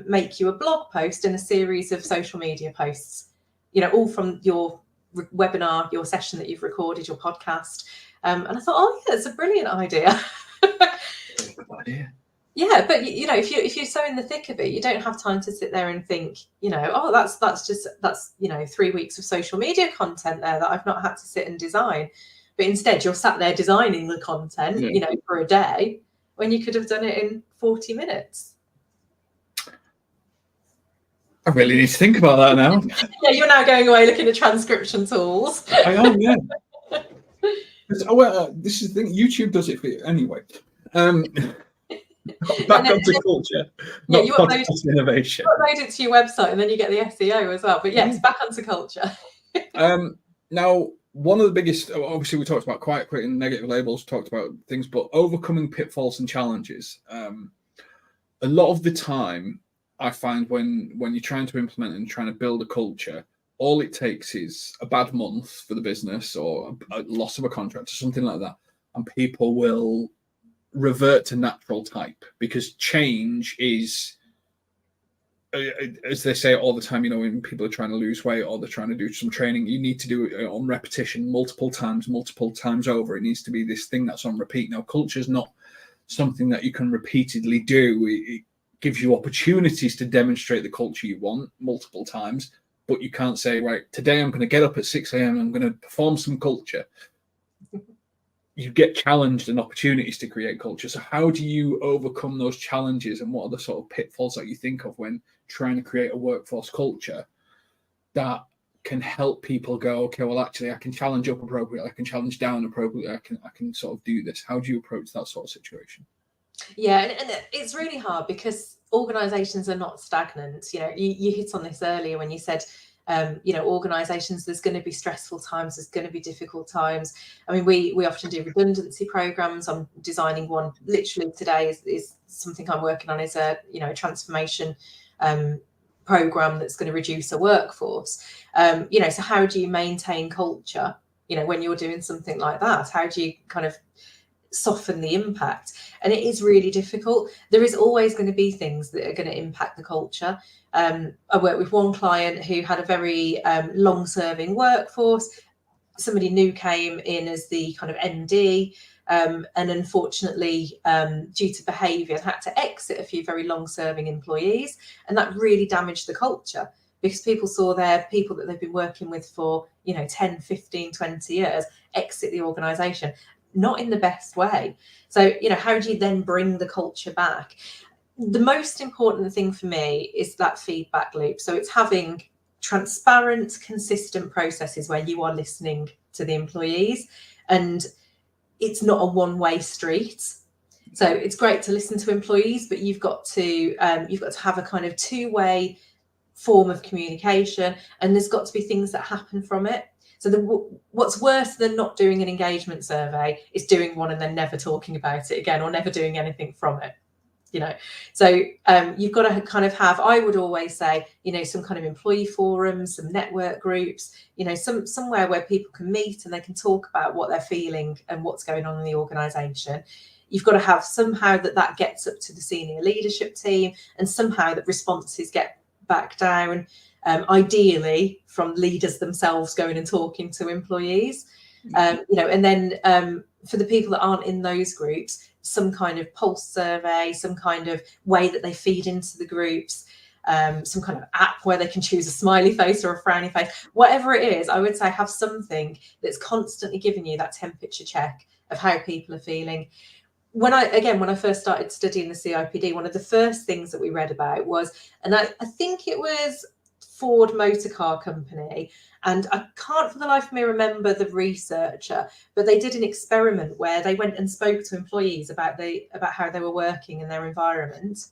make you a blog post and a series of social media posts, you know, all from your webinar, your session that you've recorded, your podcast. And I thought, oh yeah, it's a brilliant idea. Yeah, but you know, if you're so in the thick of it, you don't have time to sit there and think, you know, oh, that's you know, 3 weeks of social media content there that I've not had to sit and design. But instead, you're sat there designing the content, you know, for a day when you could have done it in 40 minutes. I really need to think about that now. Yeah, you're now going away looking at transcription tools. I am, yeah. This is the thing. YouTube does it for you anyway. Back onto culture, not podcast innovation. You upload it to your website, and then you get the SEO as well. But yes, back onto culture. Now, one of the biggest, obviously, we talked about quiet quitting, negative labels, talked about things, but overcoming pitfalls and challenges. A lot of the time, I find when you're trying to implement and trying to build a culture, all it takes is a bad month for the business or a loss of a contract or something like that, and people will revert to natural type, because change is, as they say all the time, you know, when people are trying to lose weight or they're trying to do some training, you need to do it on repetition multiple times over. It needs to be this thing that's on repeat. Now, culture is not something that you can repeatedly do. gives you opportunities to demonstrate the culture you want multiple times, but you can't say, right, today I'm going to get up at 6 a.m. I'm going to perform some culture. You get challenged and opportunities to create culture. So how do you overcome those challenges, and what are the sort of pitfalls that you think of when trying to create a workforce culture that can help people go, okay, well, actually, I can challenge up appropriately, I can challenge down appropriately, I can sort of do this. How do you approach that sort of situation? Yeah, and it's really hard because organizations are not stagnant. You hit on this earlier when you said, organizations, there's going to be stressful times, there's going to be difficult times. I mean, we often do redundancy programs. I'm designing one literally today is something I'm working on, is a transformation program that's going to reduce a workforce. So how do you maintain culture when you're doing something like that? How do you kind of soften the impact? And it is really difficult. There is always going to be things that are going to impact the culture. I worked with one client who had a very long-serving workforce. Somebody new came in as the kind of MD, and unfortunately, due to behaviour, had to exit a few very long-serving employees, and that really damaged the culture, because people saw their people that they've been working with for 10, 15, 20 years exit the organisation, not in the best way. So, how do you then bring the culture back? The most important thing for me is that feedback loop. So it's having transparent, consistent processes where you are listening to the employees, and it's not a one-way street. So it's great to listen to employees, but you've got to have a kind of two-way form of communication, and there's got to be things that happen from it. So what's worse than not doing an engagement survey is doing one and then never talking about it again, or never doing anything from it. So you've got to kind of have, I would always say, some kind of employee forums, some network groups, somewhere where people can meet and they can talk about what they're feeling and what's going on in the organisation. You've got to have somehow that gets up to the senior leadership team, and somehow that responses get back down, ideally from leaders themselves going and talking to employees, and then for the people that aren't in those groups, some kind of pulse survey, some kind of way that they feed into the groups, some kind of app where they can choose a smiley face or a frowny face, whatever it is. I would say have something that's constantly giving you that temperature check of how people are feeling. When I first started studying the CIPD, one of the first things that we read about was, and I think it was Ford Motor Car Company, and I can't for the life of me remember the researcher, but they did an experiment where they went and spoke to employees about how they were working in their environment.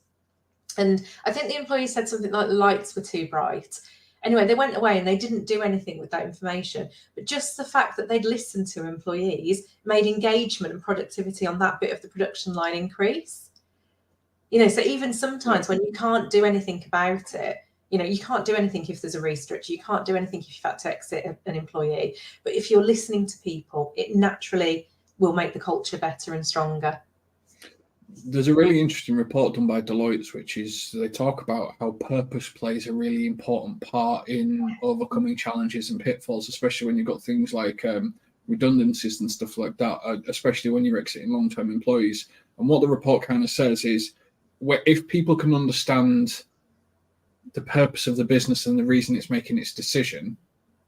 And I think the employees said something like the lights were too bright. Anyway, they went away and they didn't do anything with that information. But just the fact that they'd listened to employees made engagement and productivity on that bit of the production line increase. So even sometimes when you can't do anything about it, you can't do anything if there's a restructure, you can't do anything if you've had to exit an employee. But if you're listening to people, it naturally will make the culture better and stronger. There's a really interesting report done by Deloitte, which is they talk about how purpose plays a really important part in overcoming challenges and pitfalls, especially when you've got things like redundancies and stuff like that, especially when you're exiting long-term employees. And what the report kind of says is, if people can understand the purpose of the business and the reason it's making its decision,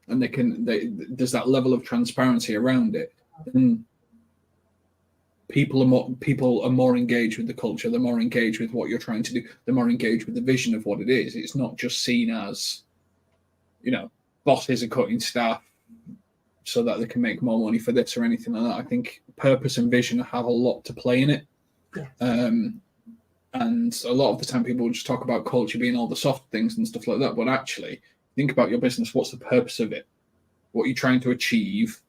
and there's that level of transparency around it, then people are more engaged with the culture, they're more engaged with what you're trying to do, they're more engaged with the vision of what it is. It's not just seen as, bosses are cutting staff so that they can make more money for this or anything like that. I think purpose and vision have a lot to play in it. Yeah. And a lot of the time people will just talk about culture being all the soft things and stuff like that. But actually, think about your business. What's the purpose of it? What are you trying to achieve?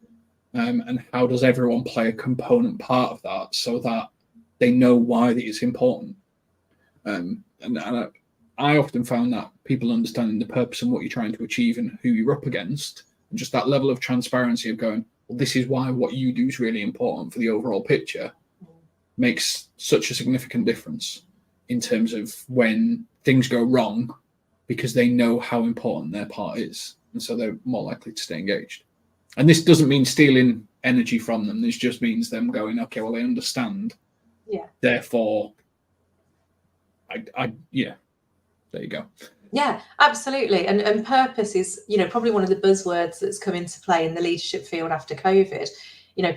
And how does everyone play a component part of that so that they know why it's important? And I often found that people understanding the purpose and what you're trying to achieve and who you're up against, and just that level of transparency of going, well, this is why what you do is really important for the overall picture, makes such a significant difference in terms of when things go wrong, because they know how important their part is. And so they're more likely to stay engaged. And this doesn't mean stealing energy from them. This just means them going, okay, well, they understand. Yeah. Therefore, Yeah, there you go. Yeah, absolutely. And purpose is, probably one of the buzzwords that's come into play in the leadership field after COVID.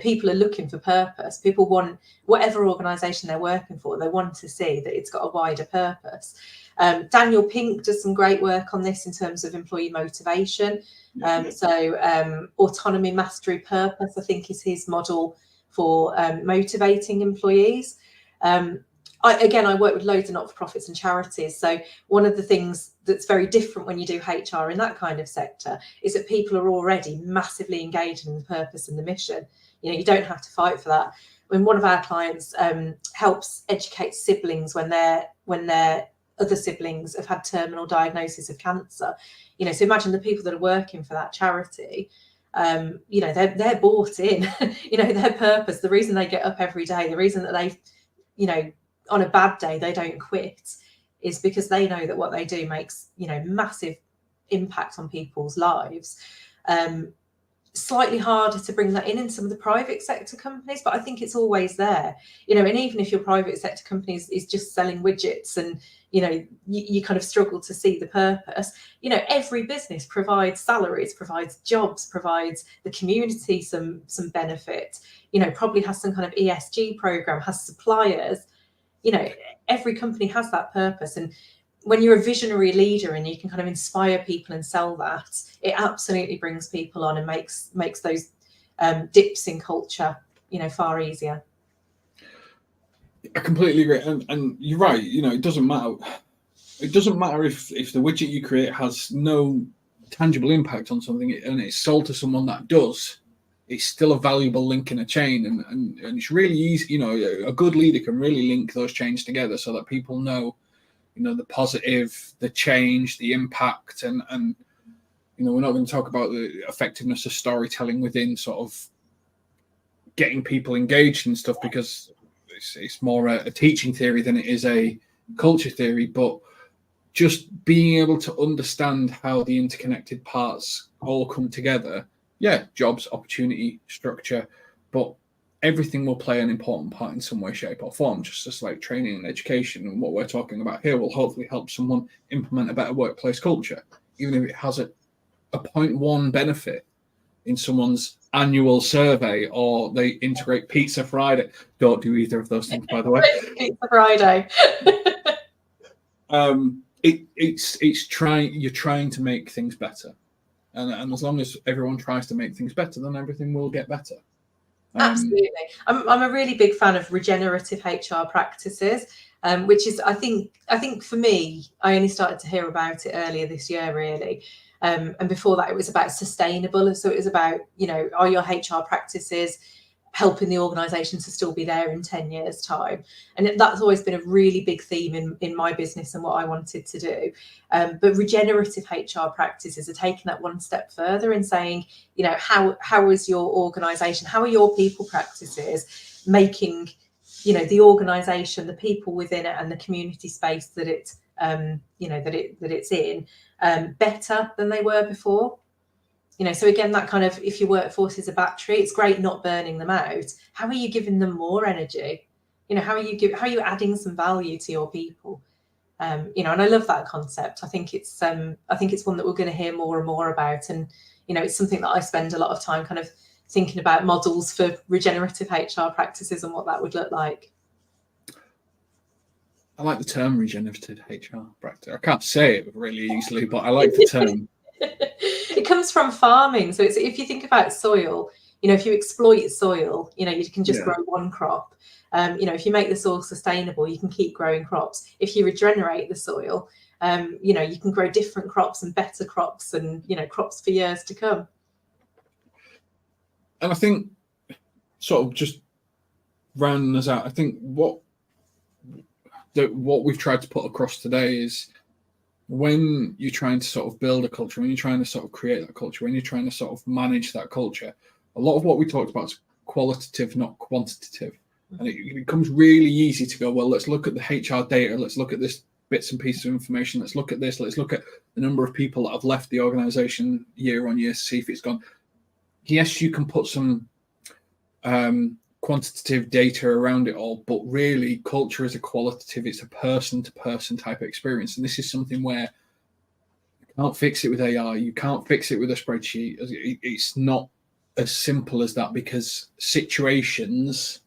People are looking for purpose. People want, whatever organisation they're working for, they want to see that it's got a wider purpose. Daniel Pink does some great work on this in terms of employee motivation. Autonomy, mastery, purpose, I think, is his model for motivating employees. I work with loads of not-for-profits and charities. So one of the things that's very different when you do HR in that kind of sector is that people are already massively engaged in the purpose and the mission. You don't have to fight for that. When one of our clients helps educate siblings when their other siblings have had terminal diagnosis of cancer, so imagine the people that are working for that charity. They're bought in. Their purpose, the reason they get up every day, the reason that they, on a bad day they don't quit, is because they know that what they do makes massive impact on people's lives. Slightly harder to bring that in some of the private sector companies, but I think it's always there. And even if your private sector company is just selling widgets and you kind of struggle to see the purpose, every business provides salaries, provides jobs, provides the community some benefit, probably has some kind of ESG program, has suppliers. Every company has that purpose. And when you're a visionary leader and you can kind of inspire people and sell that, it absolutely brings people on and makes those dips in culture, far easier. I completely agree. And you're right, it doesn't matter. It doesn't matter if the widget you create has no tangible impact on something and it's sold to someone that does. It's still a valuable link in a chain, and it's really easy. A good leader can really link those chains together so that people know, the positive, the change, the impact, and we're not going to talk about the effectiveness of storytelling within sort of getting people engaged and stuff, because it's more a teaching theory than it is a culture theory. But just being able to understand how the interconnected parts all come together. Yeah, jobs, opportunity, structure, but everything will play an important part in some way, shape, or form, just as like training and education. And what we're talking about here will hopefully help someone implement a better workplace culture, even if it has a 0.1 benefit in someone's annual survey, or they integrate Pizza Friday. Don't do either of those things, by the way. Pizza Friday. It's trying. You're trying to make things better. And as long as everyone tries to make things better, then everything will get better. Absolutely. I'm a really big fan of regenerative HR practices, which is, I think for me, I only started to hear about it earlier this year, really. And before that, it was about sustainable. So it was about, are your HR practices helping the organisation to still be there in 10 years' time? And that's always been a really big theme in my business and what I wanted to do. But regenerative HR practices are taking that one step further and saying, how is your organisation, how are your people practices making, the organisation, the people within it, and the community space that it, that it's in, better than they were before? So again, that kind of, if your workforce is a battery, it's great not burning them out. How are you giving them more energy? How are you adding some value to your people? And I love that concept. I think it's one that we're going to hear more and more about. And, it's something that I spend a lot of time kind of thinking about models for regenerative HR practices and what that would look like. I like the term regenerative HR practice. I can't say it really easily, but I like the term. It comes from farming. So if you think about soil, if you exploit soil, you can just grow one crop. If you make the soil sustainable, you can keep growing crops. If you regenerate the soil, you can grow different crops and better crops and, crops for years to come. And I think, sort of just rounding us out, I think what we've tried to put across today is, when you're trying to sort of build a culture, when you're trying to sort of create that culture, when you're trying to sort of manage that culture, a lot of what we talked about is qualitative, not quantitative. And it becomes really easy to go, well, let's look at the HR data, let's look at this bits and pieces of information, let's look at this, let's look at the number of people that have left the organization year on year to see if it's gone. Yes, you can put some quantitative data around it all, but really culture is a qualitative, it's a person-to-person type of experience. And this is something where you can't fix it with AI, you can't fix it with a spreadsheet. It's not as simple as that, because situations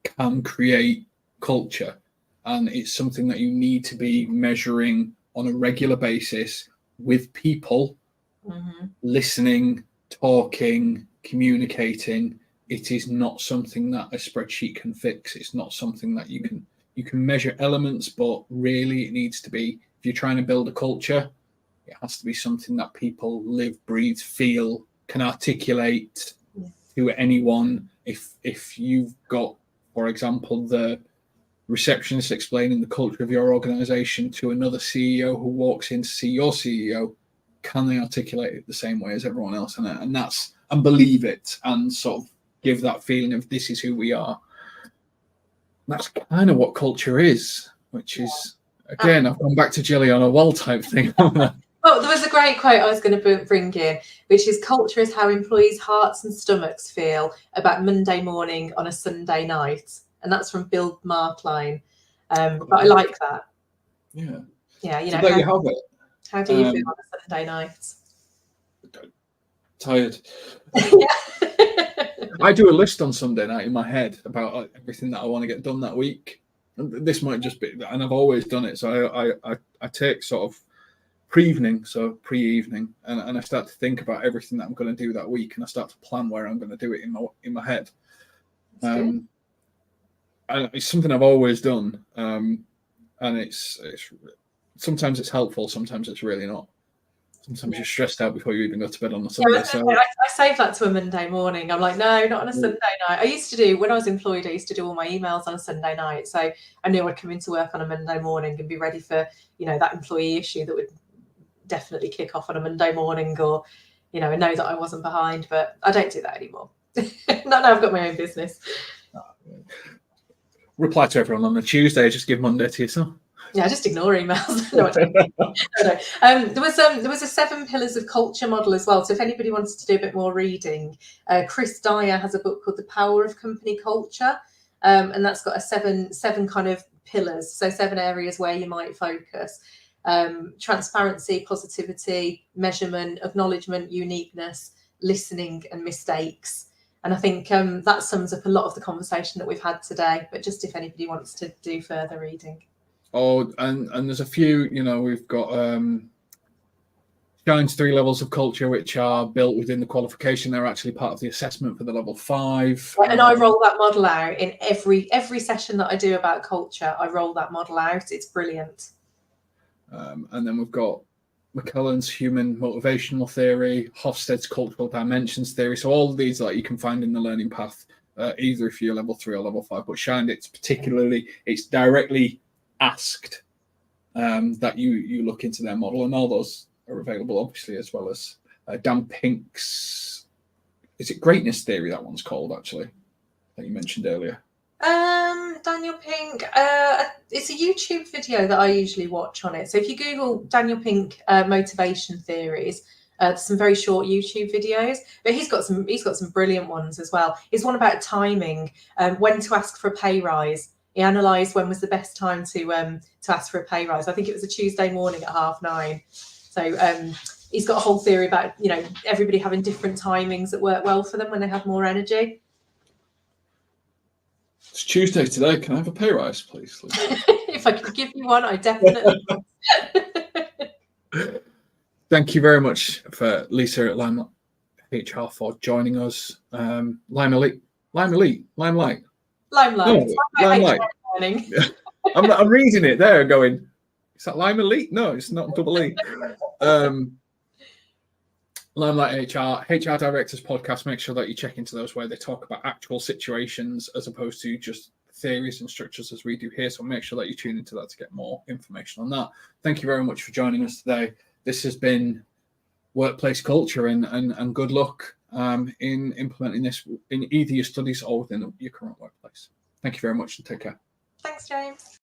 can create culture, and it's something that you need to be measuring on a regular basis with people, listening, talking, communicating. It is not something that a spreadsheet can fix. It's not something that you can measure elements, but really it needs to be, if you're trying to build a culture, it has to be something that people live, breathe, feel, can articulate to anyone. If you've got, for example, the receptionist explaining the culture of your organization to another CEO who walks in to see your CEO, can they articulate it the same way as everyone else? And believe it, and sort of give that feeling of this is who we are. That's kind of what culture is, which is, again, I've gone back to jelly on a wall type thing. Oh, there was a great quote I was going to bring in, which is, culture is how employees' hearts and stomachs feel about Monday morning on a Sunday night. And that's from Bill Markline. But I like that. Yeah. Yeah, you So know, there you have it. How do you feel on a Sunday night? Tired. Yeah. I do a list on Sunday night in my head about everything that I want to get done that week. And this might just be, and I've always done it. So I take sort of pre-evening, and I start to think about everything that I'm going to do that week, and I start to plan where I'm going to do it in my head. And it's something I've always done, and it's sometimes it's helpful, sometimes it's really not. Sometimes you're stressed out before you even go to bed on a Sunday. I save that to a Monday morning. I'm like, no, not on a Sunday night. I used to do, when I was employed, I used to do all my emails on a Sunday night. So I knew I'd come into work on a Monday morning and be ready for, that employee issue that would definitely kick off on a Monday morning, or, I know that I wasn't behind, but I don't do that anymore. No, I've got my own business. Reply to everyone on a Tuesday, just give Monday to yourself. Yeah, just ignore emails. No. There was a 7 pillars of culture model as well. So if anybody wants to do a bit more reading, Chris Dyer has a book called The Power of Company Culture, and that's got a seven kind of pillars. So 7 areas where you might focus: transparency, positivity, measurement, acknowledgement, uniqueness, listening, and mistakes. And I think that sums up a lot of the conversation that we've had today. But just if anybody wants to do further reading. Oh, and there's a few, we've got Shine's 3 levels of culture, which are built within the qualification. They're actually part of the assessment for the level 5. And I roll that model out in every session that I do about culture. I roll that model out. It's brilliant. And then we've got McCullen's human motivational theory, Hofstede's cultural dimensions theory. So all of these that you can find in the learning path, either if you're level 3 or level 5. But Shine, it's directly asked that you look into their model, and all those are available, obviously, as well as Dan Pink's, is it greatness theory, that one's called, actually, that you mentioned earlier? Daniel Pink, it's a YouTube video that I usually watch on it. So if you Google Daniel Pink motivation theories, there's some very short YouTube videos, but he's got some brilliant ones as well. He's one about timing, when to ask for a pay rise. He analysed when was the best time to ask for a pay rise. I think it was a Tuesday morning at 9:30. So he's got a whole theory about everybody having different timings that work well for them when they have more energy. It's Tuesday today. Can I have a pay rise, please? If I could give you one, I definitely would. Thank you very much for Lisa at LTHR for joining us. Limelight. I'm reading it there going, is that Lime Elite? No, it's not double E. Limelight HR Directors podcast. Make sure that you check into those where they talk about actual situations as opposed to just theories and structures as we do here. So make sure that you tune into that to get more information on that. Thank you very much for joining us today. This has been workplace culture, and good luck in implementing this in either your studies or within your current workplace. Thank you very much and take care. Thanks, James.